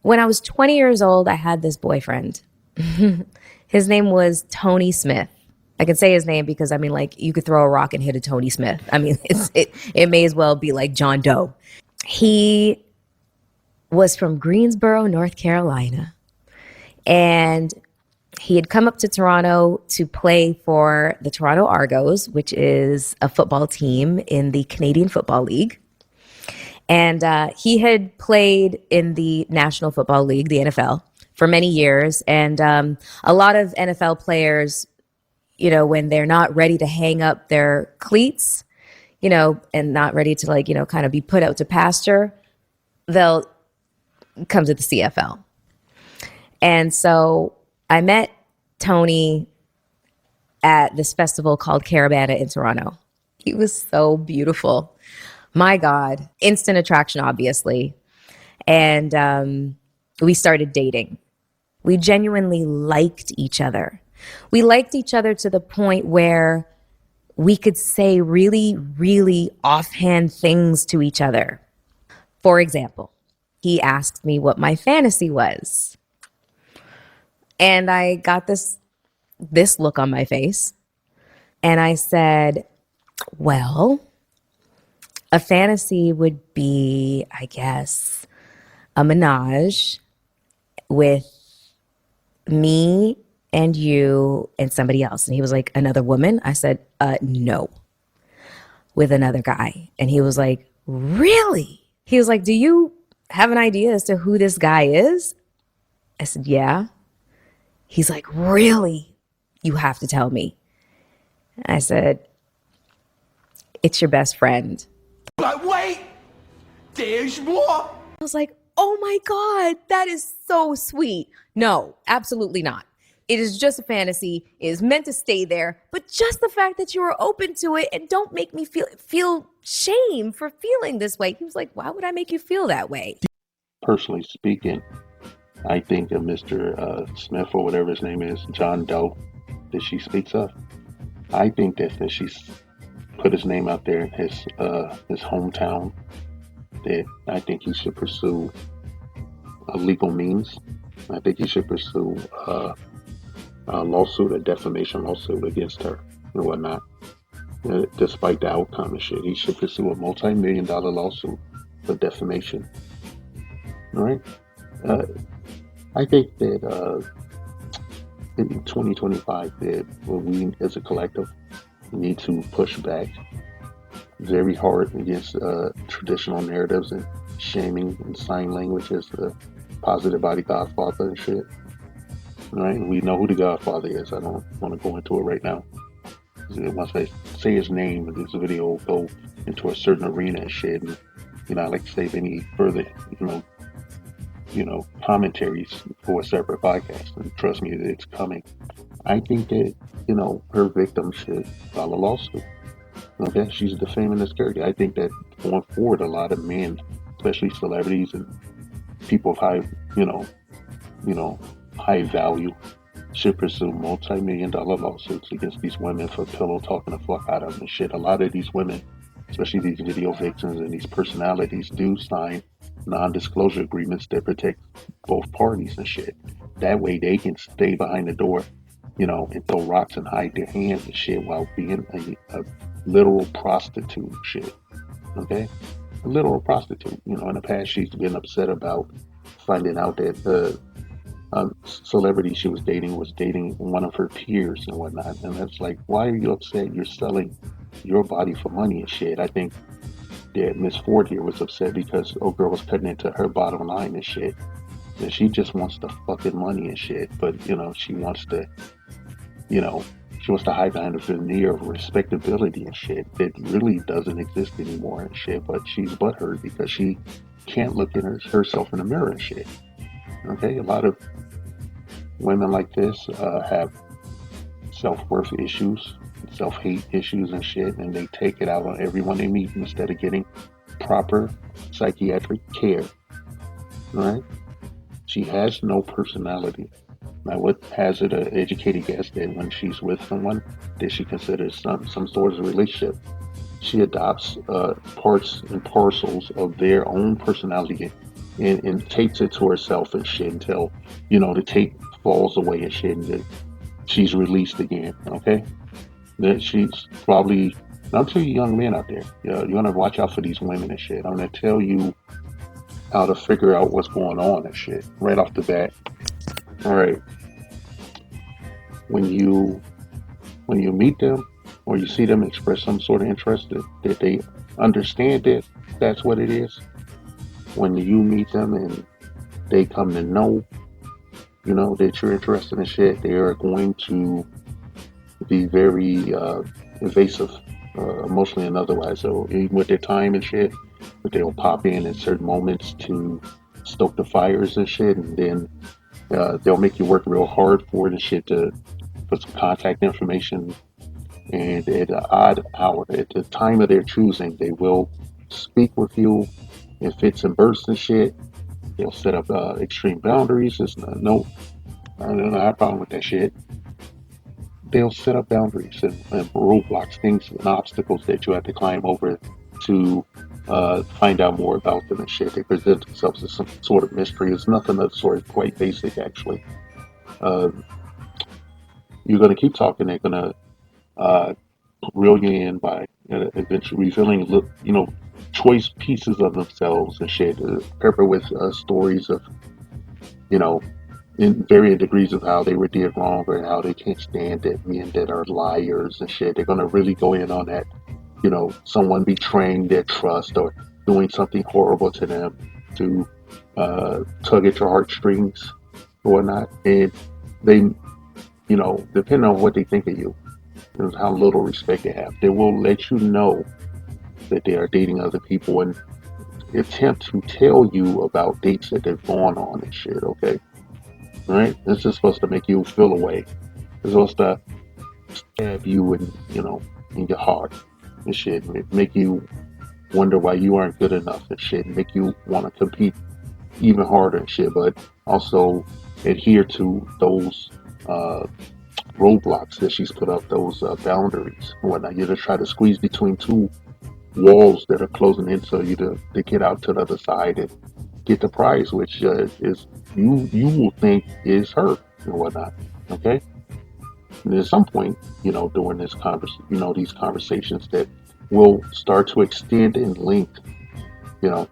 When I was 20 years old, I had this boyfriend. His name was Tony Smith. I can say his name because I mean, like, you could throw a rock and hit a Tony Smith. I mean, it may as well be like John Doe. He was from Greensboro, North Carolina, and he had come up to Toronto to play for the Toronto Argos, which is a football team in the Canadian Football League. And he had played in the National Football League, the NFL, for many years. And a lot of NFL players, when they're not ready to hang up their cleats, and not ready to, like, kind of be put out to pasture, they'll come to the CFL. And so I met Tony at this festival called Caravana in Toronto. He was so beautiful. My God, instant attraction, obviously. And we started dating. We genuinely liked each other. We liked each other to the point where we could say really, really offhand things to each other. For example, he asked me what my fantasy was. And I got this look on my face. And I said, well, a fantasy would be, I guess, a menage with me and you and somebody else. And he was like, another woman? I said, no, with another guy. And he was like, really? He was like, do you have an idea as to who this guy is? I said, yeah. He's like, really? You have to tell me. I said, it's your best friend. But wait, there's more. I was like, oh my God, that is so sweet. No, absolutely not. It is just a fantasy. It is meant to stay there. But just the fact that you were open to it, and don't make me feel shame for feeling this way. He was like, why would I make you feel that way? Personally speaking, I think of Mr. Smith, or whatever his name is, John Doe, that she speaks of. I think that she's put his name out there, his hometown, that I think he should pursue legal means. I think he should pursue a lawsuit, a defamation lawsuit against her and whatnot. Despite the outcome and shit, he should pursue a multi-million-dollar lawsuit for defamation. All right? I think that in 2025, that we as a collective need to push back very hard against traditional narratives and shaming and sign language as the positive body godfather and shit. Right? We know who the godfather is. I don't want to go into it right now. Once I say his name, this video will go into a certain arena and shit. And, I like to save any further, commentaries for a separate podcast. And trust me, it's coming. I think that, her victim should file a lawsuit. Okay, she's defaming this character. I think that going forward, a lot of men, especially celebrities and people of high, high value, should pursue multi-million-dollar lawsuits against these women for pillow talking the fuck out of them and shit. A lot of these women, especially these video victims and these personalities, do sign non-disclosure agreements that protect both parties and shit. That way they can stay behind the door, and throw rocks and hide their hands and shit while being a literal prostitute and shit. Okay? A literal prostitute. In the past she's been upset about finding out that the celebrity she was dating one of her peers and whatnot. And that's like, why are you upset? You're selling your body for money and shit. I think that Miss Ford here was upset because old girl was cutting into her bottom line and shit. And she just wants the fucking money and shit. But, she wants to, she wants to hide behind a veneer of respectability and shit that really doesn't exist anymore and shit. But she's butthurt because she can't look at herself in the mirror and shit. Okay, a lot of women like this have self-worth issues, self-hate issues and shit, and they take it out on everyone they meet instead of getting proper psychiatric care. Right? She has no personality. I would hazard an educated guess that when she's with someone that she considers some sort of relationship, she adopts parts and parcels of their own personality and tapes it to herself and shit until, the tape falls away and shit, and then she's released again. Okay, that she's probably. And I'm telling you, young men out there, you're gonna watch out for these women and shit. I'm gonna tell you how to figure out what's going on and shit right off the bat. All right, when you when you meet them or you see them express some sort of interest that they understand that that's what it is. When you meet them and they come to know, that you're interested in shit, they are going to be very invasive, emotionally and otherwise. So even with their time and shit, but they'll pop in at certain moments to stoke the fires and shit, and then they'll make you work real hard for it and shit to put some contact information. And at an odd hour, at the time of their choosing, they will speak with you in fits and bursts and shit. They'll set up extreme boundaries. It's no, I don't have a problem with that shit. They'll set up boundaries and roadblocks, things and obstacles that you have to climb over to find out more about them and shit. They present themselves as some sort of mystery. It's nothing of the sort. It's quite basic, actually. Uh, you're going to keep talking. They're going to uh, reel you in by eventually revealing, choice pieces of themselves and shit, pepper with stories of, you know, in varying degrees of how they were did wrong or how they can't stand it, men that are liars and shit. They're gonna really go in on that, someone betraying their trust or doing something horrible to them to tug at your heartstrings or whatnot. And they, depending on what they think of you, how little respect they have, they will let you know that they are dating other people and attempt to tell you about dates that they've gone on and shit, okay? Right? This is supposed to make you feel away. It's supposed to stab you in your heart and shit. Make you wonder why you aren't good enough and shit. Make you want to compete even harder and shit, but also adhere to those roadblocks that she's put up, those boundaries and whatnot. You just try to squeeze between two walls that are closing in so you to get out to the other side and get the prize, which is you will think is her and whatnot. Okay, and at some point, during this these conversations that will start to extend in length, you know,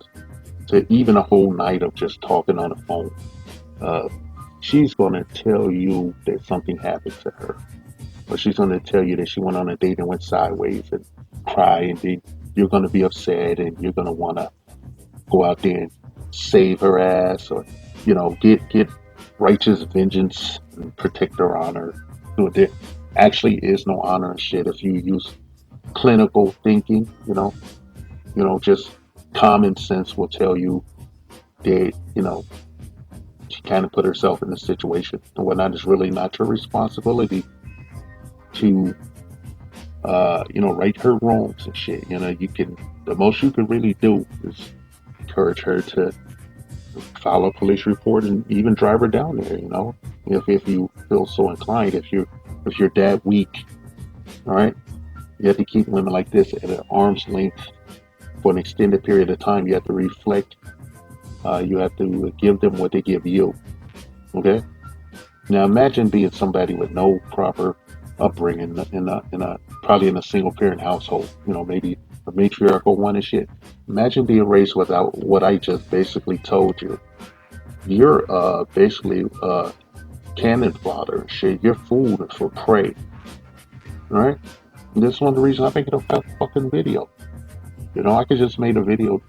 to even a whole night of just talking on the phone. Uh, she's going to tell you that something happened to her, or she's going to tell you that she went on a date and went sideways and cry, and you're going to be upset and you're going to want to go out there and save her ass, or get righteous vengeance and protect her honor. There actually is no honor and shit if you use clinical thinking. Just common sense will tell you that she kind of put herself in this situation and whatnot. It's really not your responsibility to right her wrongs and shit. The most you can really do is encourage her to file a police report and even drive her down there. If you feel so inclined, if you're that weak, all right, you have to keep women like this at an arm's length for an extended period of time. You have to reflect. You have to give them what they give you. Okay. Now imagine being somebody with no proper upbringing in a probably in a single parent household. Maybe a matriarchal one and shit. Imagine being raised without what I just basically told you. You're basically cannon fodder and shit. You're food for prey. Right? And this is one of the reasons I'm making a fucking video. I could just made a video,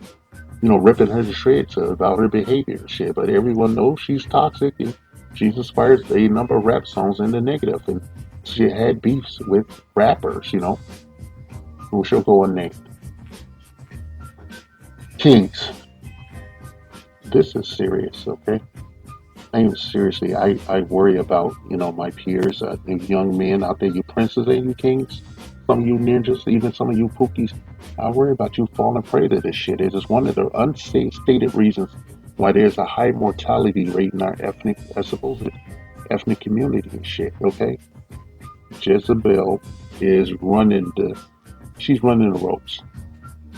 ripping her to shreds about her behavior and shit. But everyone knows she's toxic and she's inspired a number of rap songs in the negative. And she had beefs with rappers, who she'll go unnamed. Kings, this is serious, okay? I am seriously, I worry about, my peers, the young men out there, you princes and you kings, some of you ninjas, even some of you pookies. I worry about you falling prey to this shit. It is one of the unstated reasons why there's a high mortality rate in our supposed ethnic community and shit, okay? Jezebel is she's running the ropes,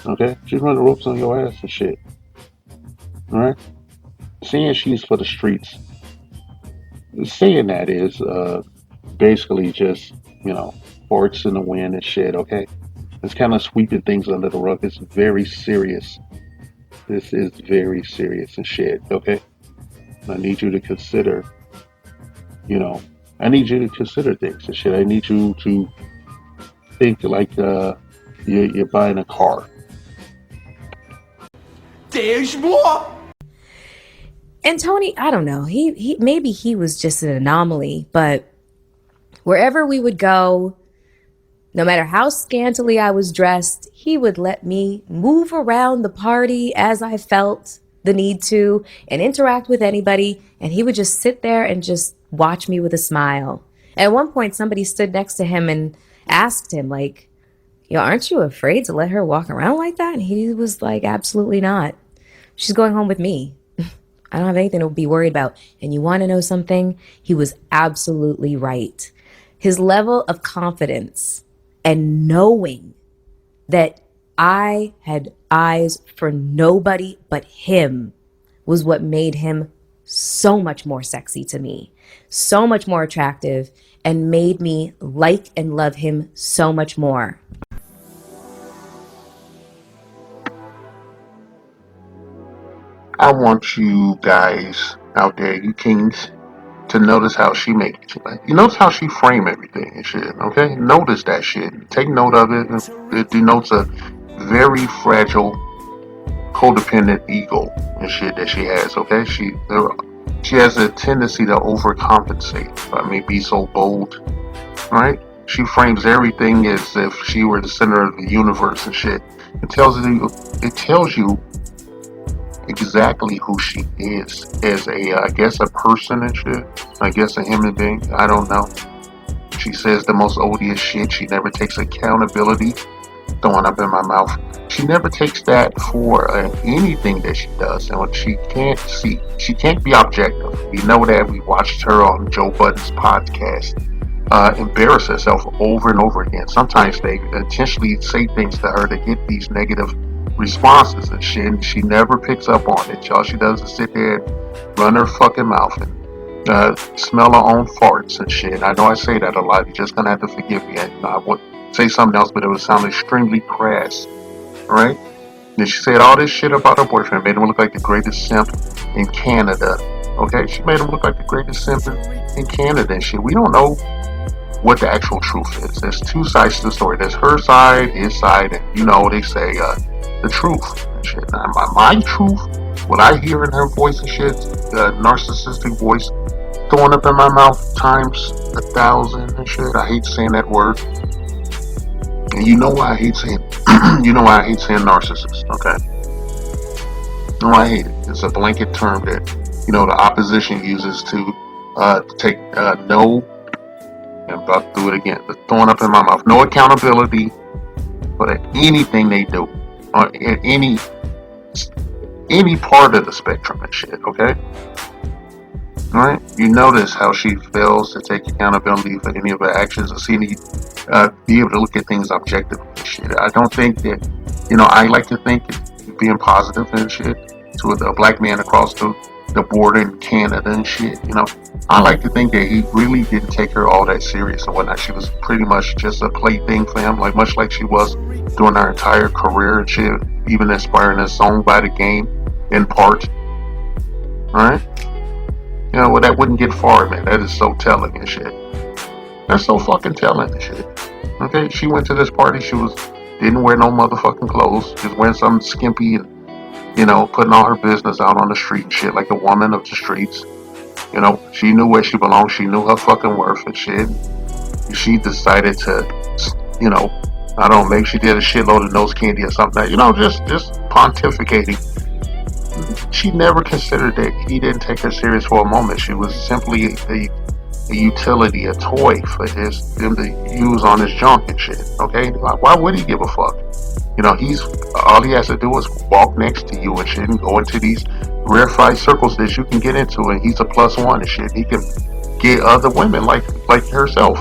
okay? She's running the ropes on your ass and shit, alright? Saying she's for the streets, saying that is basically just, you know, farts in the wind and shit, okay? It's kind of sweeping things under the rug. It's very serious. This is very serious and shit, okay? I need you to consider, you know, I need you to consider things and shit. I need you to think like you're buying a car. There's more. And Tony, I don't know. He maybe he was just an anomaly, but wherever we would go, no matter how scantily I was dressed, he would let me move around the party as I felt the need to and interact with anybody. And he would just sit there and just watch me with a smile. At one point, somebody stood next to him and asked him, like, yo, aren't you afraid to let her walk around like that? And he was like, absolutely not. She's going home with me. I don't have anything to be worried about. And you want to know something? He was absolutely right. His level of confidence and knowing that I had eyes for nobody but him was what made him so much more sexy to me, so much more attractive, and made me like and love him so much more. I want you guys out there, you kings, to notice how she makes it. Like, you notice how she frame everything and shit. Okay, notice that shit. Take note of it. It denotes a very fragile, codependent ego and shit that she has. Okay, she has a tendency to overcompensate. If I may be so bold, right? She frames everything as if she were the center of the universe and shit. It tells you exactly who she is as I guess a person and shit. I guess a human being. I don't know. She says the most odious shit. She never takes accountability. Throwing up in my mouth. She never takes that for anything that she does, and what she can't see. She can't be objective. You know that. We watched her on Joe Budden's podcast embarrass herself over and over again. Sometimes they intentionally say things to her to get these negative responses and shit, and she never picks up on it. All she does is sit there and run her fucking mouth and smell her own farts and shit. I know I say that a lot. You're just gonna have to forgive me. I would say something else, but it would sound extremely crass, right? Then she said all this shit about her boyfriend, made him look like the greatest simp in Canada. Okay, she made him look like the greatest simp in Canada and shit. We don't know what the actual truth is. There's two sides to the story. There's her side, his side, and you know they say the truth and shit. Now, my truth, what I hear in her voice and shit, narcissistic voice, throwing up in my mouth times 1,000 and shit. I hate saying that word. And you know why I hate saying you know why I hate saying narcissist, okay? No, I hate it. It's a blanket term that, you know, the opposition uses to take no, and I'm about to do it again, but throwing up in my mouth. No accountability for anything they do, or at any part of the spectrum and shit, okay? Alright? You notice how she fails to take accountability for any of her actions, or be able to look at things objectively and shit. I don't think that, you know, I like to think being positive and shit to a black man across the border in Canada and shit, you know. I like to think that he really didn't take her all that serious and whatnot. She was pretty much just a plaything for him, like much like she was during her entire career and shit, even inspiring his song by the game in part. Alright? You know, well, that wouldn't get far, man. That is so telling and shit. That's so fucking telling and shit. Okay, she went to this party. She didn't wear no motherfucking clothes. Just wearing something skimpy and, you know, putting all her business out on the street and shit, like a woman of the streets. You know, she knew where she belonged. She knew her fucking worth and shit. She decided to, you know, I don't know, maybe she did a shitload of nose candy or something. You know, just pontificating. She never considered that he didn't take her serious for a moment. She was simply a utility, a toy for him to use on his junk and shit. Okay, like, why would he give a fuck? You know, all he has to do is walk next to you and shit, and go into these rarefied circles that you can get into, and he's a plus one and shit. He can get other women like herself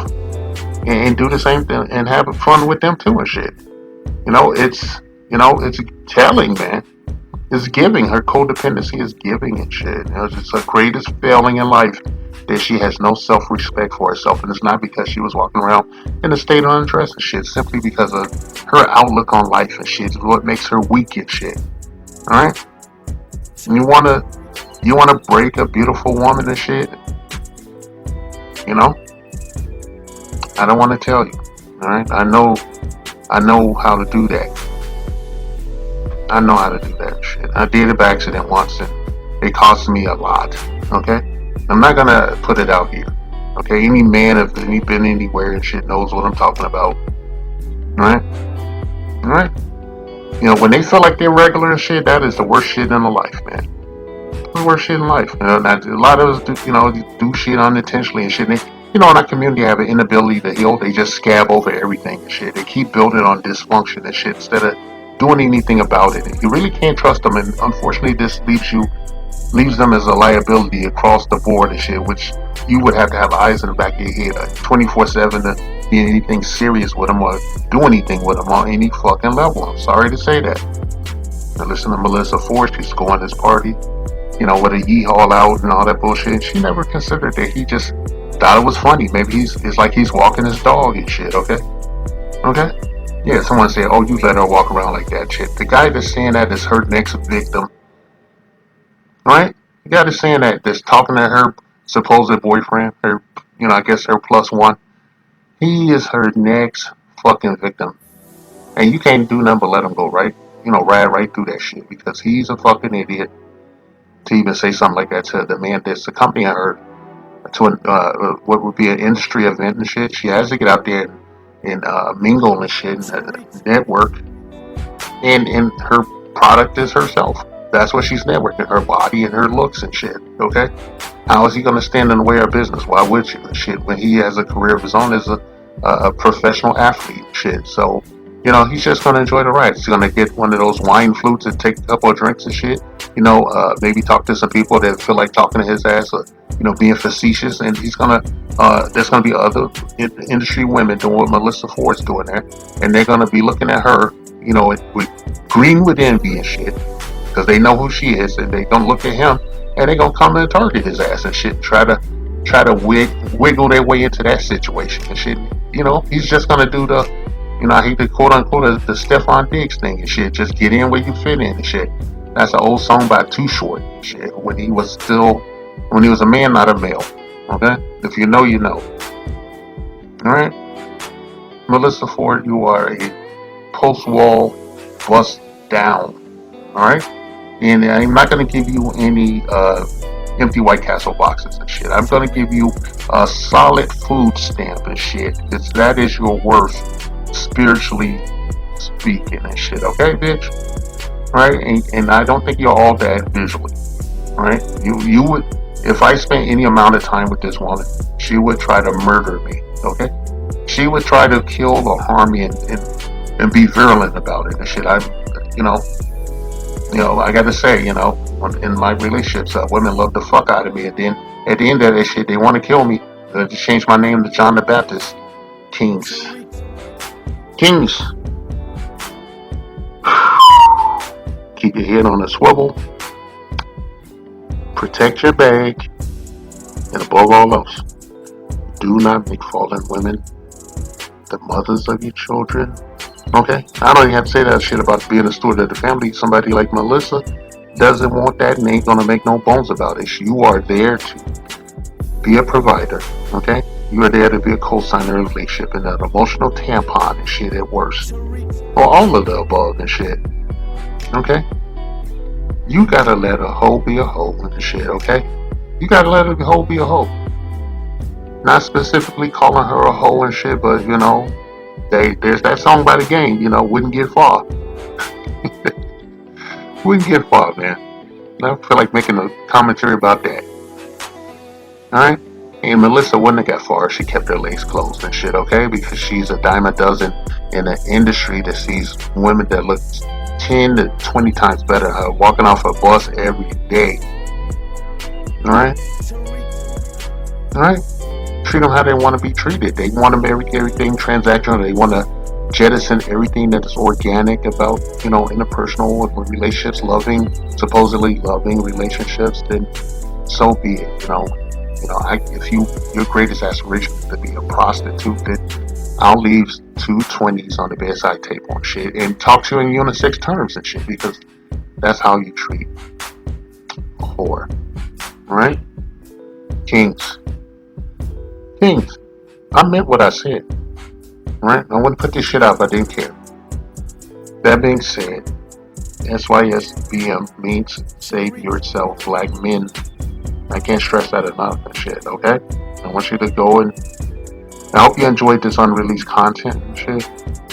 and do the same thing and have fun with them too and shit. You know, it's telling, man. is giving. Her codependency is giving and shit. You know, it's her greatest failing in life that she has no self-respect for herself, and it's not because she was walking around in a state of undress and shit. Simply because of her outlook on life and shit is what makes her weak and shit. All right. And you wanna break a beautiful woman and shit. You know, I don't want to tell you. All right. I know how to do that. I know how to do that shit. I did it by accident once, and it cost me a lot. Okay. I'm not gonna put it out here. Okay. Any man if any been anywhere and shit knows what I'm talking about. All right. All right. You know, when they feel like they're regular and shit, that is the worst shit in the life, man. The worst shit in life. You know, a lot of us do shit unintentionally and shit. And they, in our community have an inability to heal. They just scab over everything and shit. They keep building on dysfunction and shit instead of doing anything about it. You really can't trust them, and unfortunately, this leaves them as a liability across the board and shit, which you would have to have eyes in the back of your head 24/7 to be anything serious with them or do anything with them on any fucking level. I'm sorry to say that. Now listen to Melissa Ford. She's going to this party, with a yeehaw out and all that bullshit. She never considered that. He just thought it was funny. Maybe it's like he's walking his dog and shit. Okay. Yeah, someone said, "Oh, you let her walk around like that." Shit. The guy that's saying that is her next victim. Right? The guy that's saying that's talking to her supposed boyfriend, her, I guess her plus one. He is her next fucking victim. And you can't do nothing but let him go, right? Ride right through that shit because he's a fucking idiot to even say something like that to the man that's accompanying her to what would be an industry event and shit. She has to get out there and mingle and shit and network. And her product is herself. That's what she's networking, her body and her looks and shit, okay? How is he going to stand in the way of business? Why would you and shit when he has a career of his own as a professional athlete and shit? So, he's just going to enjoy the ride. He's going to get one of those wine flutes and take a couple of drinks and shit. Maybe talk to some people that feel like talking to his ass or, being facetious. And he's going to, there's going to be other industry women doing what Melissa Ford's doing there. And they're going to be looking at her, with green with envy and shit. Because they know who she is, and they gonna look at him, and they gonna come and target his ass and shit, and try to wiggle their way into that situation and shit. He's just gonna do the, I hate to quote unquote the Stephon Diggs thing and shit. Just get in where you fit in and shit. That's an old song by Too Short and shit. When he was a man, not a male. Okay, if you know, you know. All right, Melissa Ford, you are a post-wall bust down. All right. And I'm not going to give you any empty White Castle boxes and shit. I'm going to give you a solid food stamp and shit. Because that is your worth, spiritually speaking and shit. Okay, bitch? Right? And I don't think you're all that visually. Right? You would, if I spent any amount of time with this woman, she would try to murder me. Okay? She would try to kill or harm me and be virulent about it and shit. I gotta say, in my relationships, women love the fuck out of me. And then at the end of that shit, they want to kill me. I just changed my name to John the Baptist. Kings. Keep your head on a swivel. Protect your bag. And above all else, do not make fallen women the mothers of your children. Okay? I don't even have to say that shit about being a steward of the family. Somebody like Melissa doesn't want that and ain't gonna make no bones about it. You are there to be a provider. Okay? You are there to be a co-signer in a relationship and an emotional tampon and shit at worst. Or all of the above and shit. Okay? You gotta let a hoe be a hoe and shit, okay? You gotta let a hoe be a hoe. Not specifically calling her a hoe and shit, but there's that song by The Game, wouldn't get far. Wouldn't get far, man. I feel like making a commentary about that. Alright? And Melissa wouldn't have got far if she kept her legs closed and shit, okay? Because she's a dime a dozen in an industry that sees women that look 10 to 20 times better walking off a bus every day. Alright? Alright? Treat them how they want to be treated. They want to make everything transactional. They want to jettison everything that is organic about, interpersonal relationships, supposedly loving relationships, then so be it. If your greatest aspiration is to be a prostitute, then I'll leave 2 20s on the bedside table and shit, and talk to you in unisex terms and shit, because that's how you treat a whore, right? Kings, I meant what I said, right? I wouldn't put this shit out if I didn't care. That being said, SYSBM means save yourself, black men. I can't stress that enough and shit, okay? I want you to go, and I hope you enjoyed this unreleased content and shit.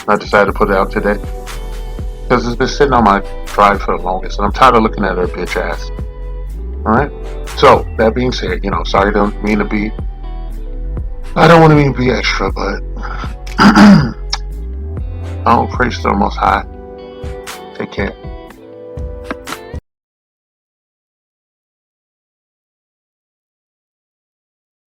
I decided to put it out today because it's been sitting on my drive for the longest, and I'm tired of looking at her bitch ass. Alright? So, that being said, sorry, I don't want to mean to be extra, but I don't praise the Most High. Take care.